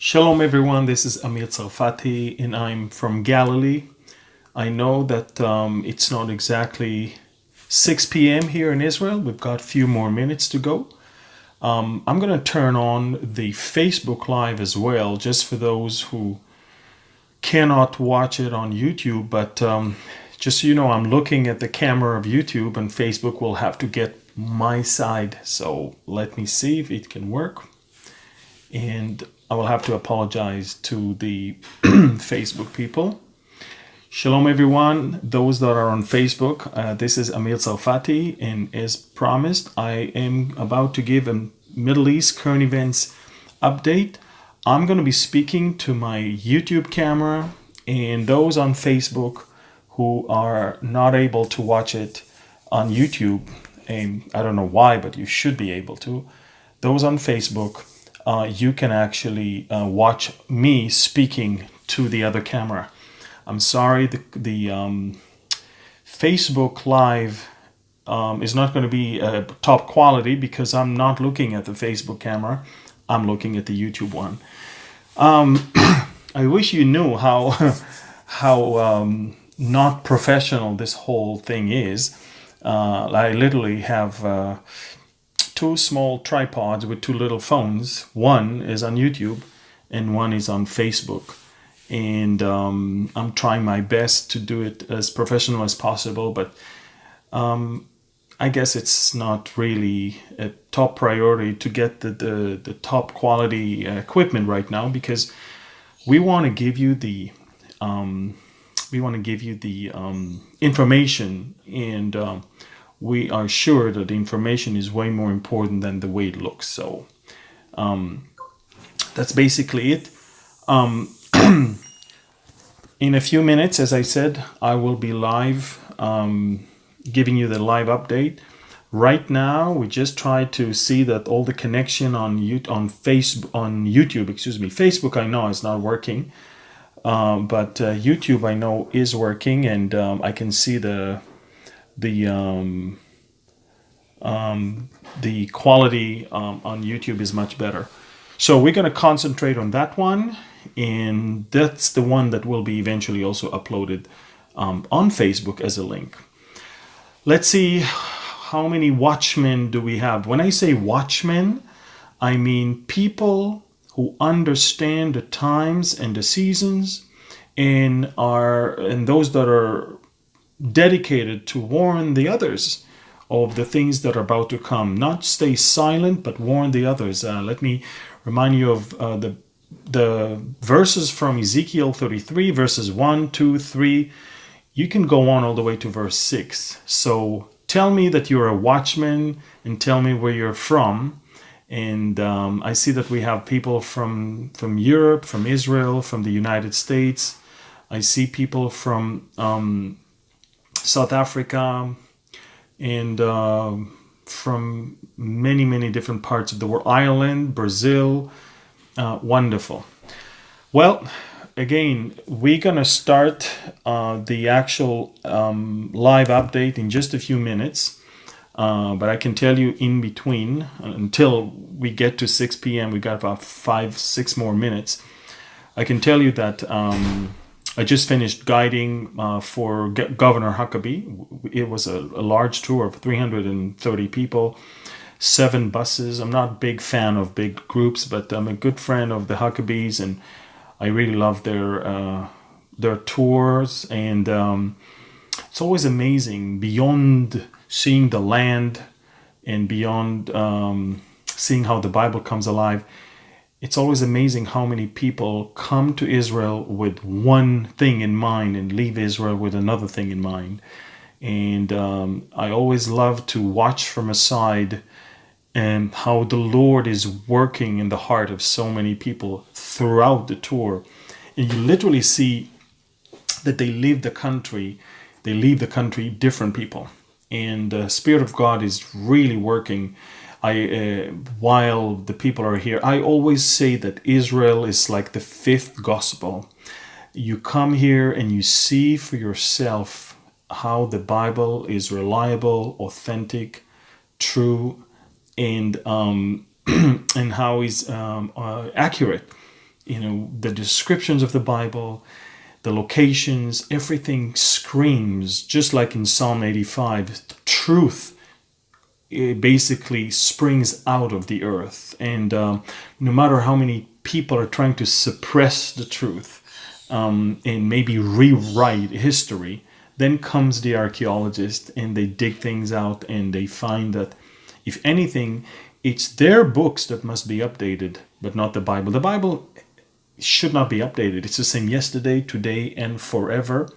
Shalom, everyone. This is Amir and I'm from Galilee. I know that it's not exactly 6 p.m. here in Israel. We've got a few more minutes to go. I'm going to turn on the Facebook Live as well, just for those who cannot watch it on YouTube. But just so you know, I'm looking at the camera of YouTube, and Facebook will have to get my side. So let me see if it can work. And I will have to apologize to the Facebook people. Shalom, everyone. Those that are on Facebook, this is Amir Salfati, and as promised, I am about to give a Middle East current events update. I'm going to be speaking to my YouTube camera, and those on Facebook who are not able to watch it on YouTube, and I don't know why, but you should be able to. Those on Facebook, you can actually watch me speaking to the other camera. I'm sorry, the Facebook Live is not going to be top quality because I'm not looking at the Facebook camera. I'm looking at the YouTube one. I wish you knew how not professional this whole thing is. I literally have two small tripods with two little phones. One is on YouTube and one is on Facebook. And I'm trying my best to do it as professional as possible, but I guess it's not really a top priority to get the top quality equipment right now, because we want to give you the information, and we are sure that the information is way more important than the way it looks. So that's basically it. In a few minutes, as I said, I will be live, giving you the live update. Right now, we just try to see that all the connection on YouTube, Facebook I know is not working, but YouTube I know is working, and I can see the quality on YouTube is much better. So we're going to concentrate on that one, and that's the one that will be eventually also uploaded on Facebook as a link. Let's see how many watchmen do we have. When I say watchmen, I mean people who understand the times and the seasons, and those that are dedicated to warn the others of the things that are about to come. Not stay silent, but warn the others. Let me remind you of the verses from Ezekiel 33, verses 1, 2, 3. You can go on all the way to verse 6. So tell me that you're a watchman and tell me where you're from. And I see that we have people from Europe, from Israel, from the United States. I see people from South Africa, and from many, many different parts of the world. Ireland, Brazil, wonderful. Well, again, we're going to start the actual live update in just a few minutes. But I can tell you in between, until we get to 6 p.m., we got about 5-6 more minutes. I can tell you that I just finished guiding for Governor Huckabee. It was a large tour of 330 people, 7 buses. I'm not a big fan of big groups, but I'm a good friend of the Huckabees, and I really love their tours. And it's always amazing, beyond seeing the land and beyond seeing how the Bible comes alive. It's always amazing how many people come to Israel with one thing in mind and leave Israel with another thing in mind. And I always love to watch from a side and how the Lord is working in the heart of so many people throughout the tour. And you literally see that they leave the country different people. And the Spirit of God is really working while the people are here. I always say that Israel is like the 5th gospel. You come here and you see for yourself how the Bible is reliable, authentic, true, and and how it's accurate. the descriptions of the Bible, the locations, everything screams, just like in Psalm 85, truth. It basically springs out of the earth. And no matter how many people are trying to suppress the truth and maybe rewrite history, then comes the archaeologist and they dig things out and they find that, if anything, it's their books that must be updated, but not the Bible. The Bible should not be updated. It's the same yesterday, today, and forever.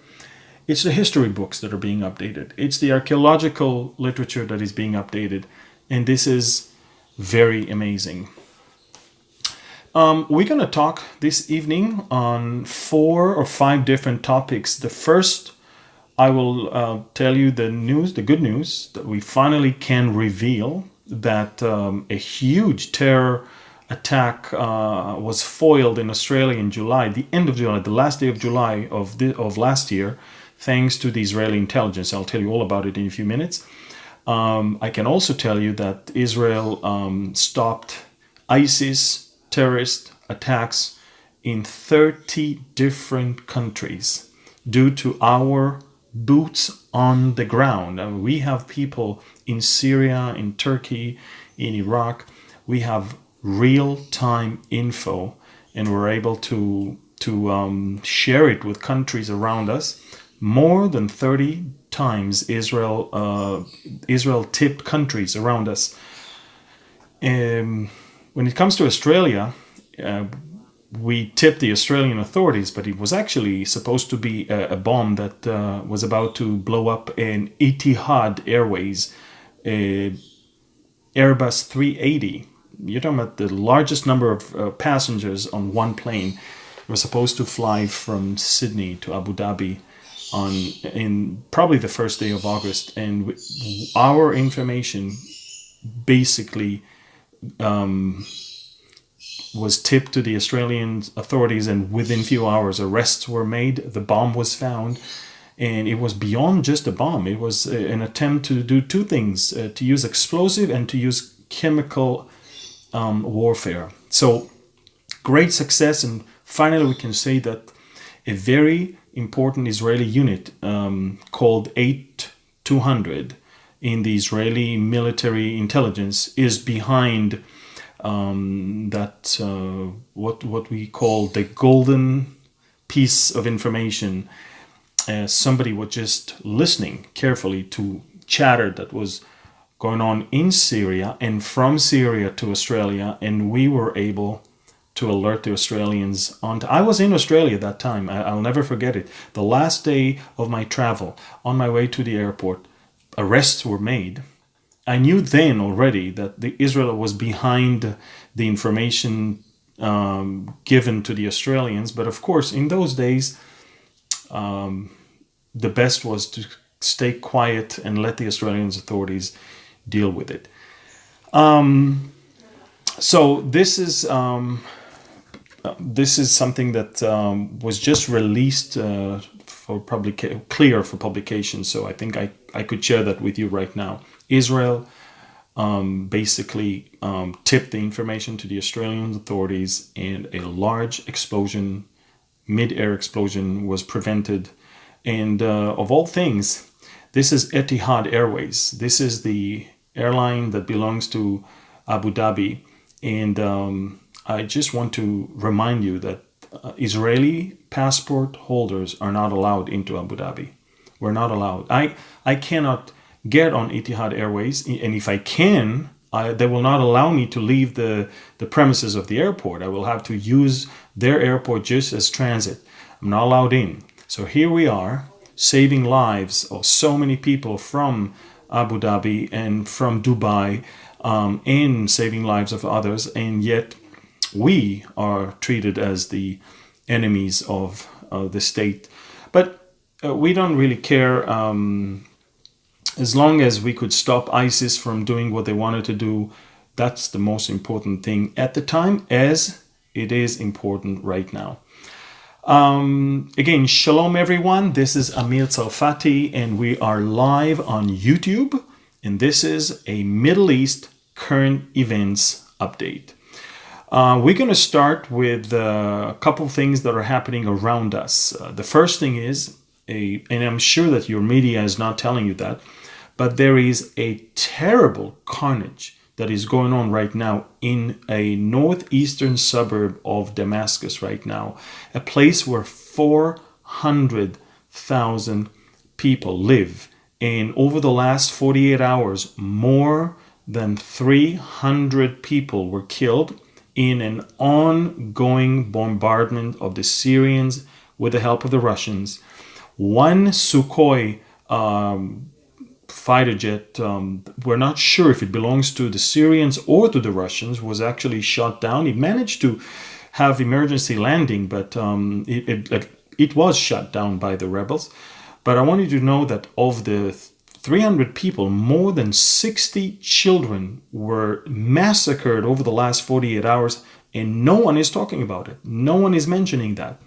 It's the history books that are being updated. It's the archaeological literature that is being updated. And this is very amazing. We're going to talk this evening on 4 or 5 different topics. The first, I will tell you the good news, that we finally can reveal that a huge terror attack was foiled in Australia in July, the end of July, the last day of July of last year, thanks to the Israeli intelligence. I'll tell you all about it in a few minutes. I can also tell you that Israel stopped ISIS terrorist attacks in 30 different countries due to our boots on the ground. I mean, we have people in Syria, in Turkey, in Iraq. We have real-time info, and we're able to share it with countries around us. More than 30 times Israel tipped countries around us. When it comes to Australia, we tipped the Australian authorities, but it was actually supposed to be a bomb that was about to blow up an Etihad Airways Airbus 380. You're talking about the largest number of passengers on one plane. It was supposed to fly from Sydney to Abu Dhabi in probably the first day of August, and our information basically was tipped to the Australian authorities, and within few hours arrests were made. The bomb was found, and it was beyond just a bomb. It was an attempt to do 2 things, to use explosive and to use chemical warfare. So great success, and finally we can say that a very important Israeli unit called 8200 in the Israeli military intelligence is behind what we call the golden piece of information. Somebody was just listening carefully to chatter that was going on in Syria and from Syria to Australia, and we were able to alert the Australians I was in Australia that time. I'll never forget it. The last day of my travel, on my way to the airport, arrests were made. I knew then already that Israel was behind the information given to the Australians, but of course in those days the best was to stay quiet and let the Australian authorities deal with it. So this is something that was just released clear for publication. So I think I could share that with you right now. Israel basically tipped the information to the Australian authorities, and a large explosion, mid-air explosion, was prevented. And of all things, this is Etihad Airways. This is the airline that belongs to Abu Dhabi. And I just want to remind you that Israeli passport holders are not allowed into Abu Dhabi. We're not allowed. I cannot get on Etihad Airways, and if I can, they will not allow me to leave the premises of the airport. I will have to use their airport just as transit. I'm not allowed in. So here we are, saving lives of so many people from Abu Dhabi and from Dubai, and saving lives of others, and yet we are treated as the enemies of the state. But we don't really care. As long as we could stop ISIS from doing what they wanted to do, that's the most important thing at the time, as it is important right now. Again, shalom everyone. This is Amir Tsarfati, and we are live on YouTube, and this is a Middle East current events update. We're going to start with a couple things that are happening around us. The first thing is, and I'm sure that your media is not telling you that, but there is a terrible carnage that is going on right now in a northeastern suburb of Damascus right now, a place where 400,000 people live. And over the last 48 hours, more than 300 people were killed in an ongoing bombardment of the Syrians with the help of the Russians. One Sukhoi fighter jet, we're not sure if it belongs to the Syrians or to the Russians, was actually shot down. It managed to have emergency landing, but it was shot down by the rebels. But I want you to know that of the 300 people, more than 60 children were massacred over the last 48 hours, and no one is talking about it. No one is mentioning that.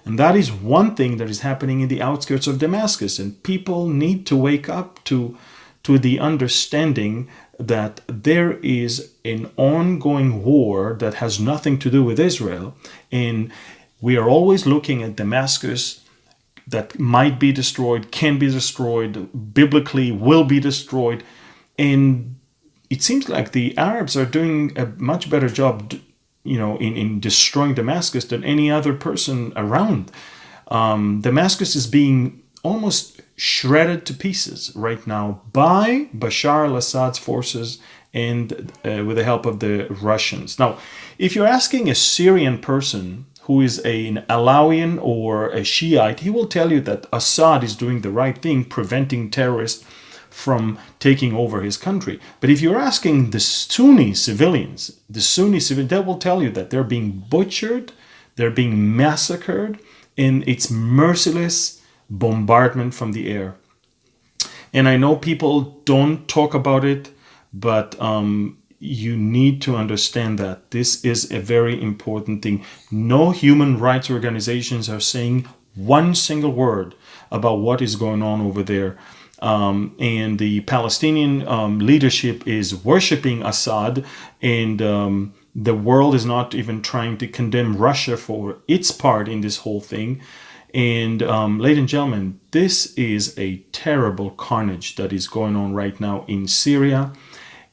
And that is one thing that is happening in the outskirts of Damascus. And people need to wake up to the understanding that there is an ongoing war that has nothing to do with Israel. And we are always looking at Damascus that might be destroyed, can be destroyed, biblically will be destroyed. And it seems like the Arabs are doing a much better job in destroying Damascus than any other person around. Damascus is being almost shredded to pieces right now by Bashar al-Assad's forces and with the help of the Russians. Now, if you're asking a Syrian person who is an Alawian or a Shiite, he will tell you that Assad is doing the right thing, preventing terrorists from taking over his country. But if you're asking the Sunni civilians, they will tell you that they're being butchered, they're being massacred, and it's merciless bombardment from the air. And I know people don't talk about it, but you need to understand that this is a very important thing. No human rights organizations are saying one single word about what is going on over there. And the Palestinian leadership is worshiping Assad, and the world is not even trying to condemn Russia for its part in this whole thing. And ladies and gentlemen, this is a terrible carnage that is going on right now in Syria.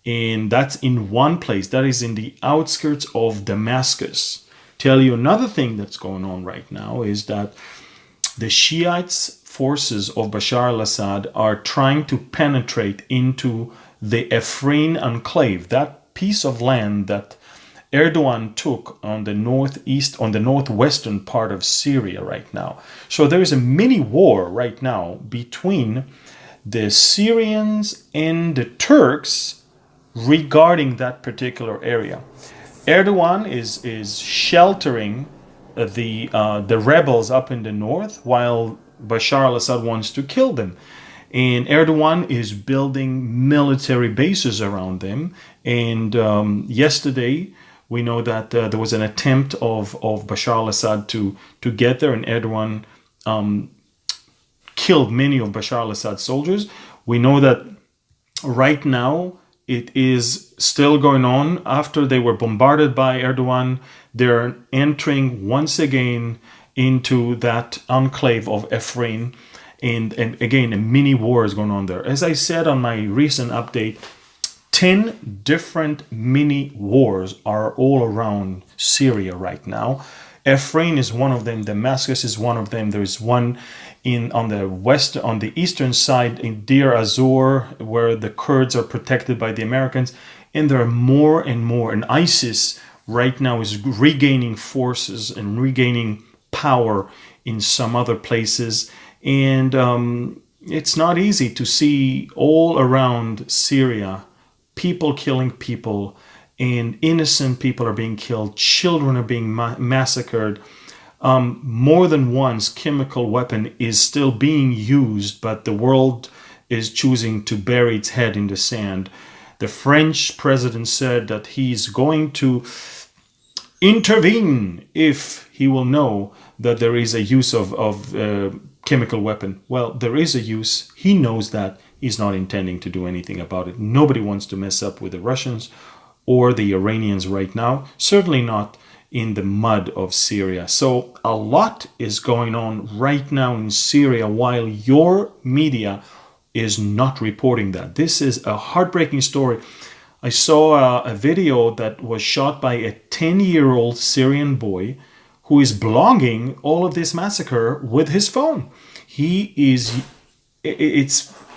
And that's in one place, that is in the outskirts of Damascus. Tell you another thing that's going on right now is that the Shiites forces of Bashar al-Assad are trying to penetrate into the Afrin enclave, that piece of land that Erdogan took on the northwestern part of Syria right now. So there is a mini war right now between the Syrians and the Turks regarding that particular area. Erdogan is sheltering the rebels up in the north, while Bashar al-Assad wants to kill them. And Erdogan is building military bases around them. And yesterday, we know that there was an attempt of Bashar al-Assad to get there, and Erdogan killed many of Bashar al-Assad's soldiers. We know that right now, it is still going on. After they were bombarded by Erdogan, they're entering once again into that enclave of Afrin. And again, a mini war is going on there. As I said on my recent update, 10 different mini wars are all around Syria right now. Afrin is one of them. Damascus is one of them. There is one on the eastern side in Deir Azor, where the Kurds are protected by the Americans, and there are more and more. And ISIS right now is regaining forces and regaining power in some other places. And it's not easy to see all around Syria people killing people, and innocent people are being killed, children are being massacred. More than once, chemical weapon is still being used, but the world is choosing to bury its head in the sand. The French president said that he's going to intervene if he will know that there is a use of chemical weapon. Well, there is a use. He knows that. He's not intending to do anything about it. Nobody wants to mess up with the Russians or the Iranians right now, certainly not in the mud of Syria. So a lot is going on right now in Syria while your media is not reporting that. This is a heartbreaking story. I saw a video that was shot by a 10-year-old Syrian boy who is blogging all of this massacre with his phone.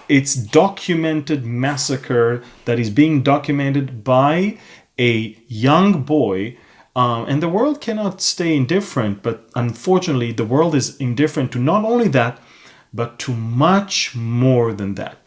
It's documented massacre that is being documented by a young boy, and the world cannot stay indifferent. But unfortunately, the world is indifferent to not only that, but to much more than that.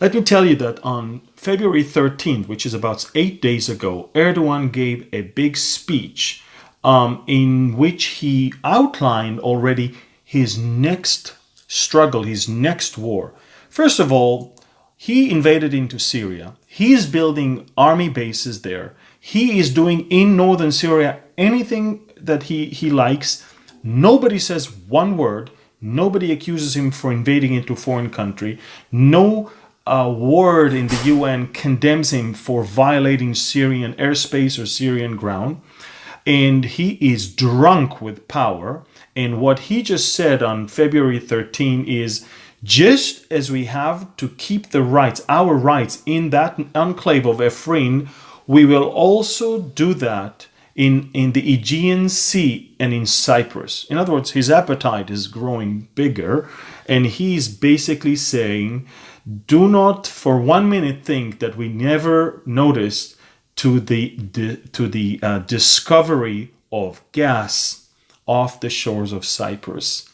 Let me tell you that on February 13th, which is about 8 days ago, Erdogan gave a big speech in which he outlined already his next struggle, his next war. First of all, he invaded into Syria. He is building army bases there. He is doing in northern Syria anything that he likes. Nobody says one word. Nobody accuses him for invading into a foreign country. No word in the UN condemns him for violating Syrian airspace or Syrian ground. And he is drunk with power. And what he just said on February 13 is, just as we have to keep the rights, our rights in that enclave of Afrin, we will also do that in the Aegean Sea and in Cyprus. In other words, his appetite is growing bigger, and he's basically saying, do not for 1 minute think that we never noticed to the discovery of gas off the shores of Cyprus.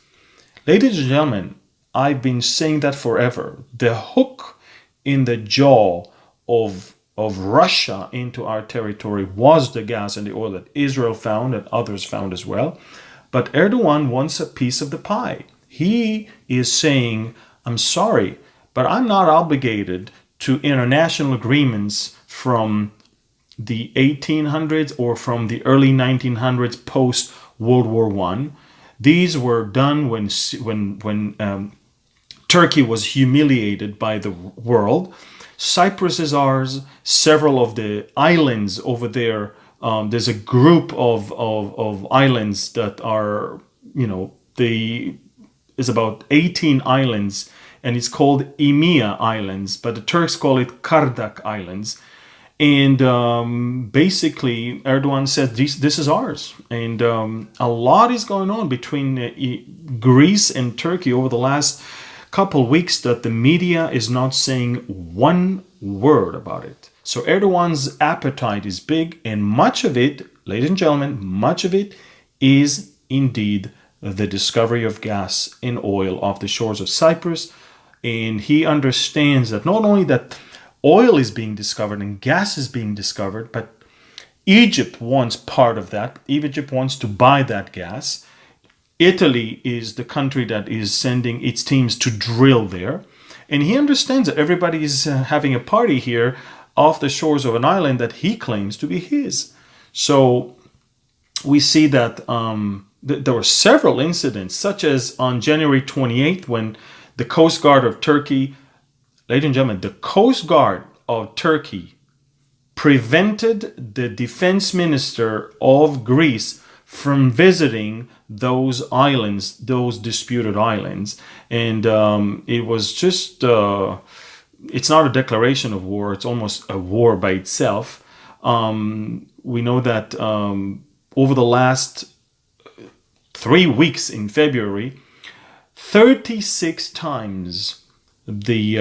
Ladies and gentlemen, I've been saying that forever. The hook in the jaw of Russia into our territory was the gas and the oil that Israel found and others found as well. But Erdogan wants a piece of the pie. He is saying, I'm sorry, but I'm not obligated to international agreements from the 1800s or from the early 1900s post World War I. These were done when Turkey was humiliated by the world. Cyprus is ours. Several of the islands over there, there's a group of islands that are, is about 18 islands, and it's called Emia Islands, but the Turks call it Kardak Islands. And basically, Erdogan said, this is ours. And a lot is going on between Greece and Turkey over the last couple weeks that the media is not saying one word about it. So Erdogan's appetite is big, and much of it, ladies and gentlemen, much of it is indeed the discovery of gas and oil off the shores of Cyprus. And he understands that not only that oil is being discovered and gas is being discovered, but Egypt wants part of that. Egypt wants to buy that gas. Italy is the country that is sending its teams to drill there. And he understands that everybody is having a party here off the shores of an island that he claims to be his. So we see that there were several incidents, such as on January 28th when the Coast Guard of Turkey, ladies and gentlemen, the Coast Guard of Turkey prevented the defense minister of Greece from visiting those islands, those disputed islands. And it was just, it's not a declaration of war, it's almost a war by itself. We know that over the last 3 weeks in February, 36 times the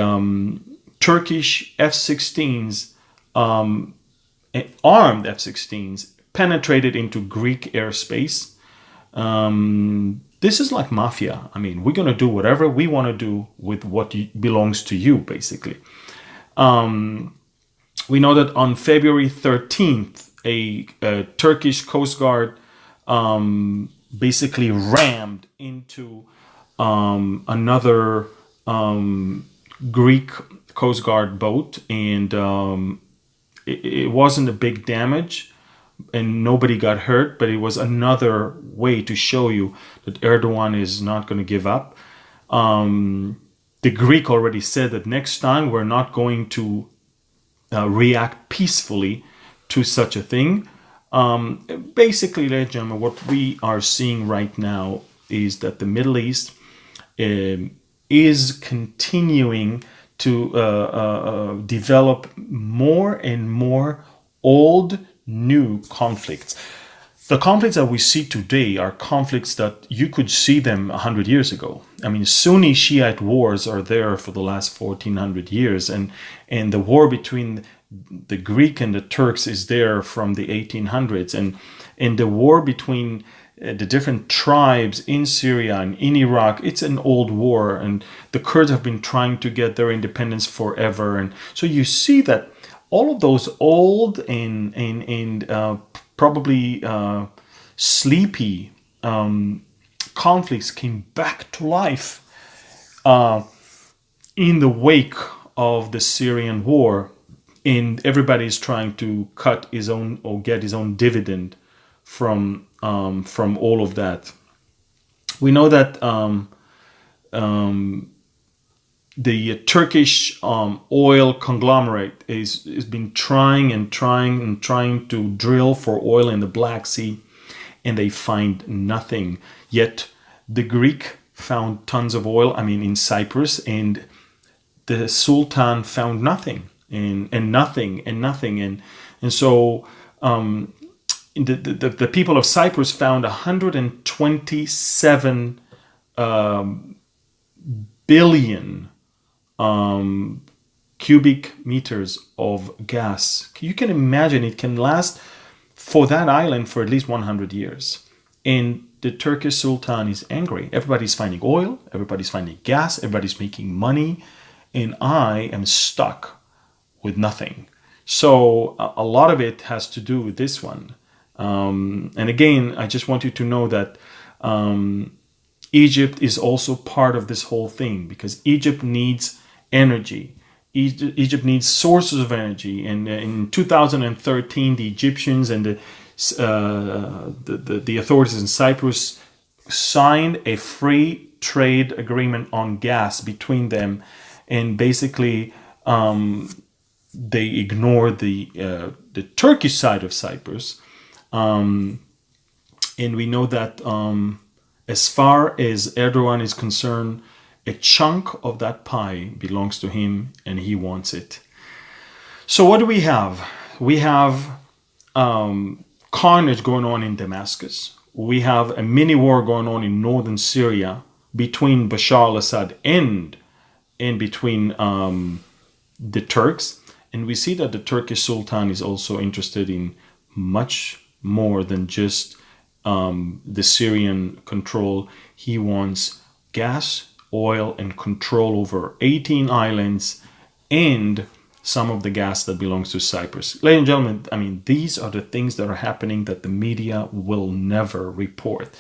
Turkish F-16s, armed F-16s, penetrated into Greek airspace. This is like mafia. I mean, we're going to do whatever we want to do with what belongs to you, basically. We know that on February 13th, a Turkish Coast Guard basically rammed into another Greek Coast Guard boat, and it wasn't a big damage and nobody got hurt, but it was another way to show you that Erdogan is not going to give up. The Greek already said that next time we're not going to react peacefully to such a thing. Basically, ladies and gentlemen, what we are seeing right now is that the Middle East is continuing to develop more and more old, new conflicts. The conflicts that we see today are conflicts that you could see them 100 years ago. I mean, Sunni Shiite wars are there for the last 1400 years, and the war between the Greek and the Turks is there from the 1800s, and the war between the different tribes in Syria and in Iraq, it's an old war, and the Kurds have been trying to get their independence forever. And so you see that all of those old and probably sleepy conflicts came back to life in the wake of the Syrian war, and everybody's trying to cut his own or get his own dividend from all of that. We know that the Turkish oil conglomerate has been trying to drill for oil in the Black Sea, and they find nothing. Yet the Greek found tons of oil, in Cyprus, and the Sultan found nothing, and nothing. And so the people of Cyprus found 127 billion cubic meters of gas. You can imagine it can last for that island for at least 100 years. And the Turkish Sultan is angry. Everybody's finding oil, everybody's finding gas, everybody's making money, and I am stuck with nothing. So a lot of it has to do with this one. And again, I just want you to know that Egypt is also part of this whole thing, because Egypt needs energy. Egypt needs sources of energy. And in 2013, the Egyptians and the authorities in Cyprus signed a free trade agreement on gas between them, and basically they ignored the Turkish side of Cyprus. And we know that as far as Erdogan is concerned, a chunk of that pie belongs to him, and he wants it. So what do we have? We have carnage going on in Damascus. We have a mini war going on in northern Syria between Bashar al-Assad and between the Turks. And we see that the Turkish Sultan is also interested in much more than just the Syrian control. He wants gas, oil, and control over 18 islands and some of the gas that belongs to Cyprus. Ladies and gentlemen, these are the things that are happening that the media will never report.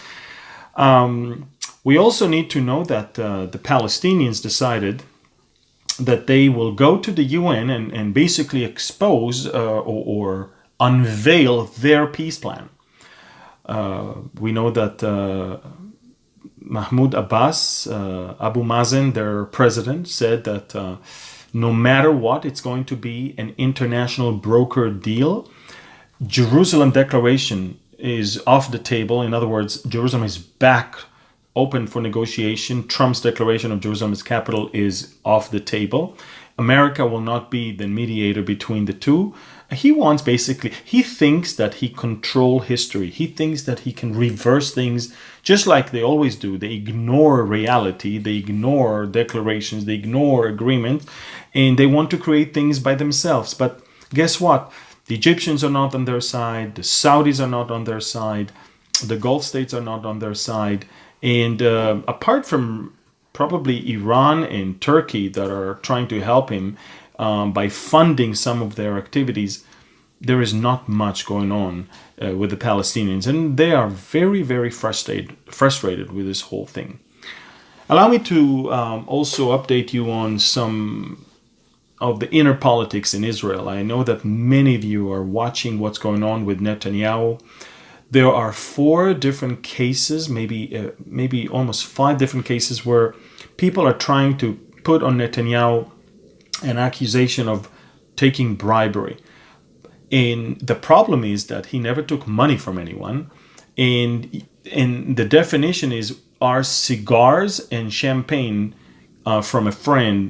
We also need to know that the Palestinians decided that they will go to the UN and basically expose or unveil their peace plan. We know that Mahmoud Abbas, Abu Mazen, their president, said that no matter what, it's going to be an international broker deal. Jerusalem Declaration is off the table. In other words, Jerusalem is back open for negotiation. Trump's declaration of Jerusalem as capital is off the table. America will not be the mediator between the two. He thinks that he controls history. He thinks that he can reverse things just like they always do. They ignore reality. They ignore declarations. They ignore agreements. And they want to create things by themselves. But guess what? The Egyptians are not on their side. The Saudis are not on their side. The Gulf states are not on their side. And apart from probably Iran and Turkey that are trying to help him by funding some of their activities, there is not much going on with the Palestinians. And they are very, very frustrated with this whole thing. Allow me to also update you on some of the inner politics in Israel. I know that many of you are watching what's going on with Netanyahu. There are 4 different cases, maybe almost 5 different cases where people are trying to put on Netanyahu an accusation of taking bribery. And the problem is that he never took money from anyone. And the definition is, are cigars and champagne from a friend,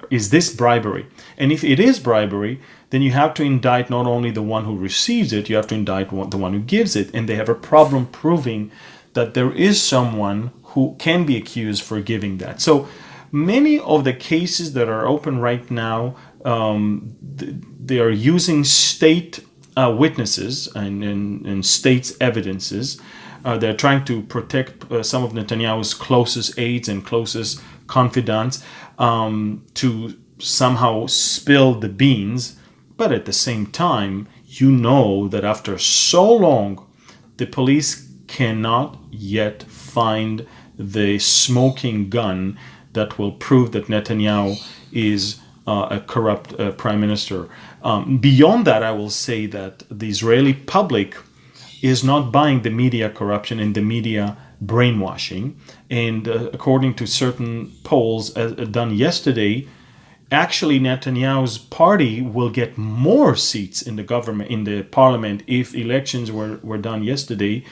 is this bribery? And if it is bribery, then you have to indict not only the one who receives it, you have to indict the one who gives it. And they have a problem proving that there is someone who can be accused for giving that. So many of the cases that are open right now, they are using state witnesses and states' evidences. They're trying to protect some of Netanyahu's closest aides and closest confidants to somehow spill the beans. But at the same time, you know that after so long, the police cannot yet find the smoking gun that will prove that Netanyahu is a corrupt prime minister. Beyond that, I will say that the Israeli public is not buying the media corruption and the media brainwashing. And according to certain polls done yesterday, actually Netanyahu's party will get more seats in the government, in the parliament, if elections were done yesterday,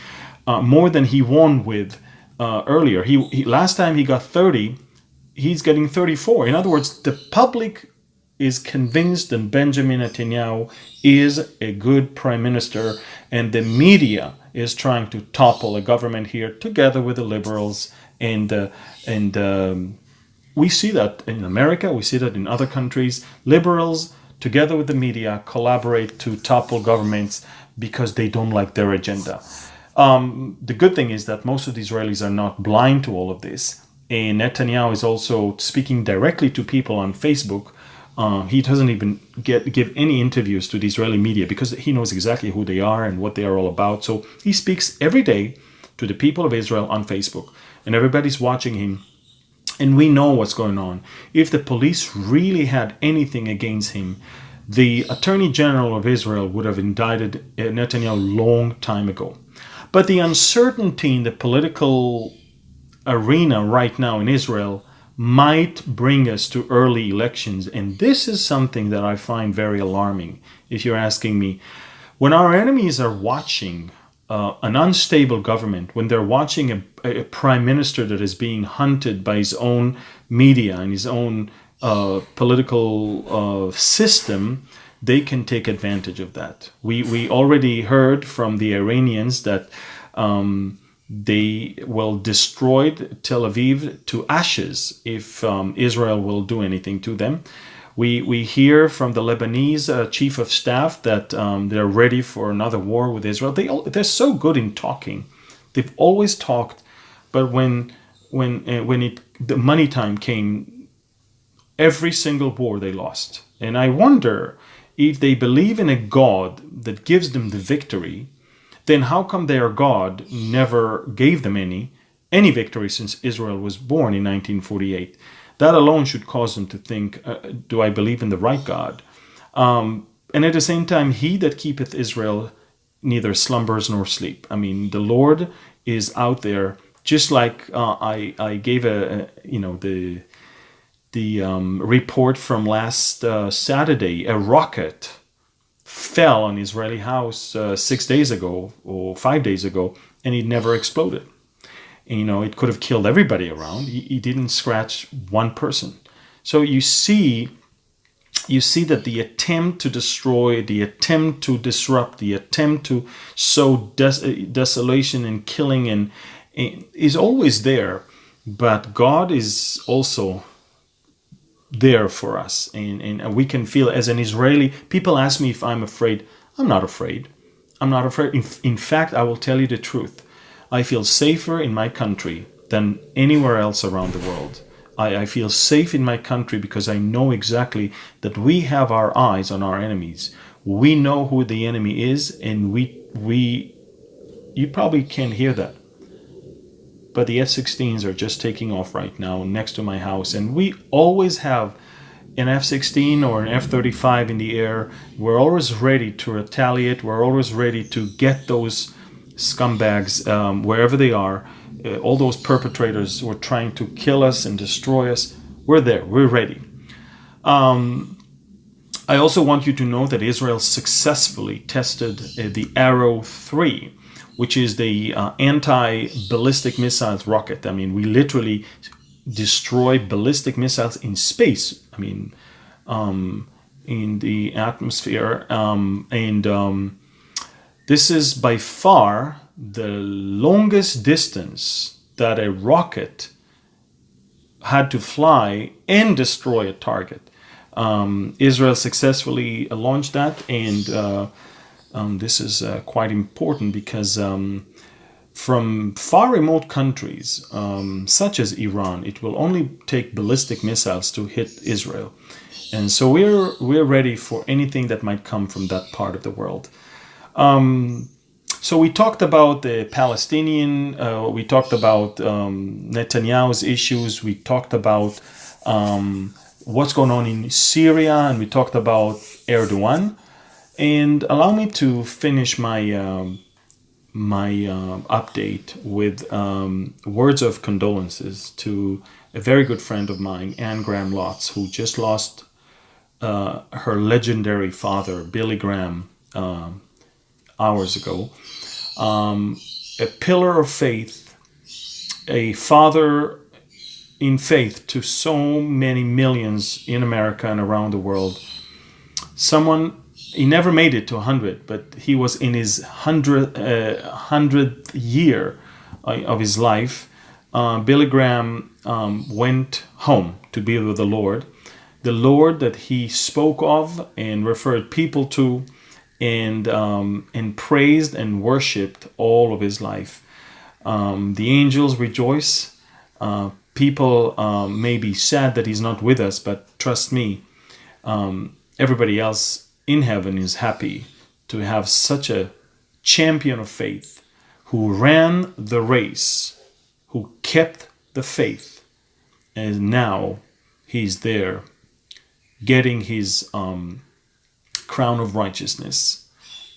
more than he won with earlier. He last time he got 30, he's getting 34. In other words, the public is convinced that Benjamin Netanyahu is a good prime minister, and the media is trying to topple a government here together with the liberals. And we see that in America, we see that in other countries. Liberals, together with the media, collaborate to topple governments because they don't like their agenda. The good thing is that most of the Israelis are not blind to all of this. And Netanyahu is also speaking directly to people on Facebook. He doesn't even give any interviews to the Israeli media because he knows exactly who they are and what they are all about. So he speaks every day to the people of Israel on Facebook, and everybody's watching him. And we know what's going on. If the police really had anything against him, the Attorney General of Israel would have indicted Netanyahu a long time ago. But the uncertainty in the political arena right now in Israel might bring us to early elections. And this is something that I find very alarming, if you're asking me. When our enemies are watching an unstable government, when they're watching a prime minister that is being hunted by his own media and his own political system, they can take advantage of that. We already heard from the Iranians that they will destroy Tel Aviv to ashes if Israel will do anything to them. We hear from the Lebanese chief of staff that they're ready for another war with Israel. They're so good in talking. They've always talked, but when the money time came, every single war they lost. And I wonder if they believe in a God that gives them the victory, then how come their God never gave them any victory since Israel was born in 1948? That alone should cause them to think, do I believe in the right God? And at the same time, he that keepeth Israel neither slumbers nor sleep. I mean, the Lord is out there, just like I gave the report from last Saturday. A rocket fell on Israeli house 6 days ago or 5 days ago, and it never exploded. And, it could have killed everybody around. He didn't scratch one person. So you see that the attempt to destroy, the attempt to disrupt, the attempt to sow desolation and killing and is always there. But God is also there for us. And we can feel, as an Israeli, people ask me if I'm afraid. I'm not afraid. I'm not afraid. In fact, I will tell you the truth. I feel safer in my country than anywhere else around the world. I feel safe in my country because I know exactly that we have our eyes on our enemies. We know who the enemy is, and you probably can't hear that. But the F-16s are just taking off right now next to my house, and we always have an F-16 or an F-35 in the air. We're always ready to retaliate. We're always ready to get those scumbags wherever they are. All those perpetrators who are trying to kill us and destroy us. We're there. We're ready. I also want you to know that Israel successfully tested the Arrow 3, which is the anti-ballistic missiles rocket. I mean, we literally destroy ballistic missiles in space. I mean, in the atmosphere. This is by far the longest distance that a rocket had to fly and destroy a target. Israel successfully launched that, and this is quite important because from far remote countries such as Iran, it will only take ballistic missiles to hit Israel. And so we're ready for anything that might come from that part of the world. So we talked about the Palestinian, we talked about Netanyahu's issues, we talked about what's going on in Syria, and we talked about Erdogan. And allow me to finish my update with words of condolences to a very good friend of mine, Anne Graham Lotz, who just lost her legendary father, Billy Graham, hours ago. A pillar of faith, a father in faith to so many millions in America and around the world. Someone, he never made it to 100, but he was in his 100th year of his life. Billy Graham went home to be with the Lord that he spoke of and referred people to, and praised and worshipped all of his life. The angels rejoice. People may be sad that he's not with us, but trust me, everybody else in heaven is happy to have such a champion of faith who ran the race, who kept the faith, and now he's there getting his crown of righteousness,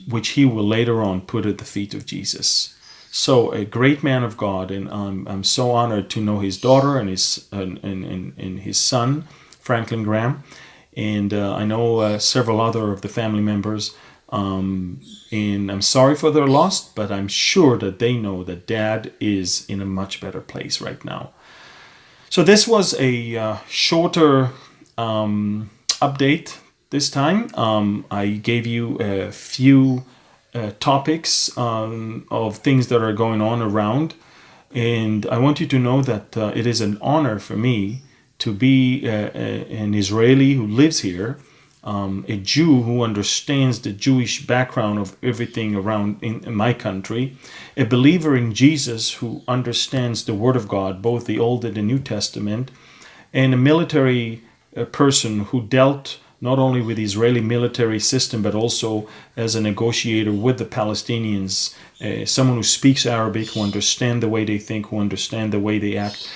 which he will later on put at the feet of Jesus. So a great man of God, and I'm so honored to know his daughter and his son, Franklin Graham, and I know several other of the family members. And I'm sorry for their loss, but I'm sure that they know that Dad is in a much better place right now. So this was a shorter update this time. I gave you a few topics of things that are going on around, and I want you to know that it is an honor for me to be an Israeli who lives here, a Jew who understands the Jewish background of everything around in my country, a believer in Jesus who understands the Word of God, both the Old and the New Testament, and a military person who dealt not only with the Israeli military system, but also as a negotiator with the Palestinians, someone who speaks Arabic, who understands the way they think, who understands the way they act.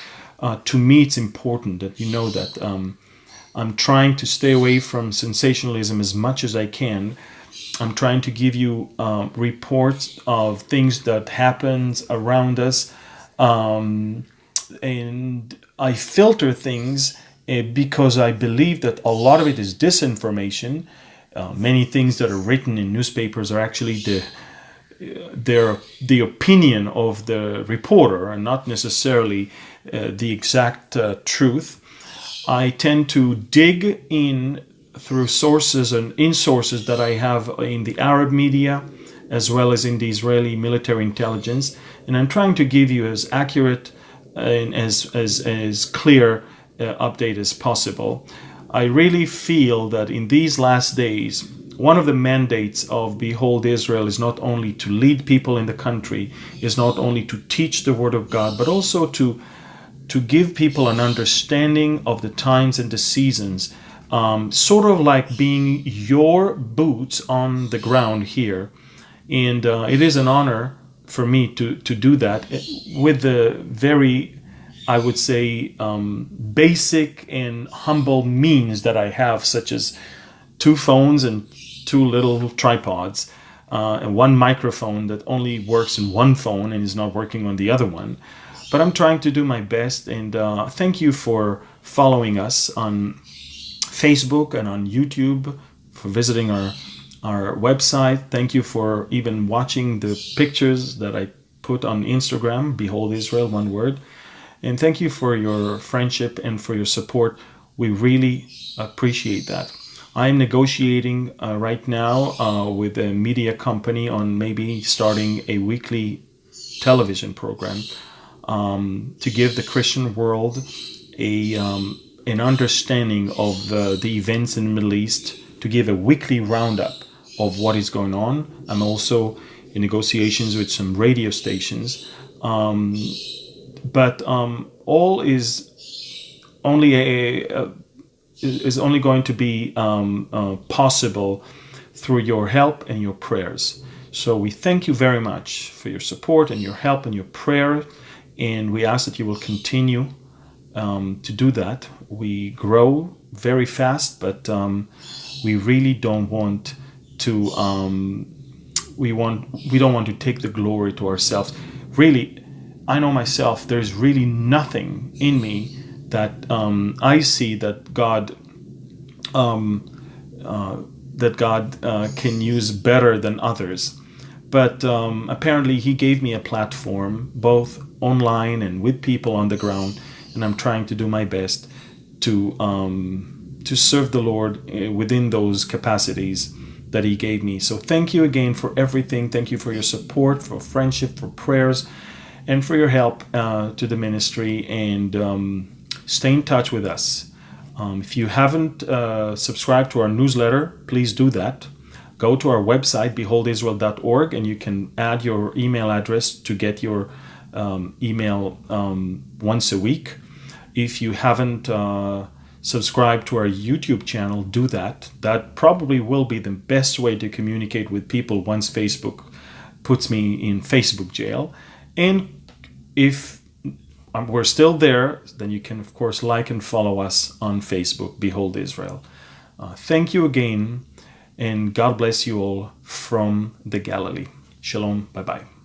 To me, it's important that you know that I'm trying to stay away from sensationalism as much as I can. I'm trying to give you reports of things that happens around us, and I filter things because I believe that a lot of it is disinformation. Many things that are written in newspapers are actually the opinion of the reporter and not necessarily the exact truth. I tend to dig in through sources and in sources that I have in the Arab media as well as in the Israeli military intelligence, and I'm trying to give you as accurate and as clear update as possible. I really feel that in these last days, one of the mandates of Behold Israel is not only to lead people in the country, is not only to teach the Word of God, but also to give people an understanding of the times and the seasons, sort of like being your boots on the ground here. And it is an honor for me to do that with the very, I would say, basic and humble means that I have, such as 2 phones and 2 little tripods, and 1 microphone that only works in one phone and is not working on the other one. But I'm trying to do my best, and thank you for following us on Facebook and on YouTube, for visiting our website. Thank you for even watching the pictures that I put on Instagram, Behold Israel, one word. And thank you for your friendship and for your support. We really appreciate that. I'm negotiating right now with a media company on maybe starting a weekly television program to give the Christian world an understanding of the events in the Middle East, to give a weekly roundup of what is going on. I'm also in negotiations with some radio stations, but all is only going to be possible through your help and your prayers. So we thank you very much for your support and your help and your prayer, and we ask that you will continue to do that. We grow very fast, but we really don't want to. We don't want to take the glory to ourselves. Really, I know myself. There's really nothing in me that I see that God can use better than others. But apparently He gave me a platform, both online and with people on the ground, and I'm trying to do my best to serve the Lord within those capacities that He gave me. So thank you again for everything. Thank you for your support, for friendship, for prayers, and for your help to the ministry. And stay in touch with us. If you haven't subscribed to our newsletter, please do that. Go to our website, beholdisrael.org, and you can add your email address to get your email once a week. If you haven't subscribed to our YouTube channel, do that. That probably will be the best way to communicate with people once Facebook puts me in Facebook jail. And if we're still there, then you can, of course, like and follow us on Facebook, Behold Israel. Thank you again, and God bless you all from the Galilee. Shalom. Bye-bye.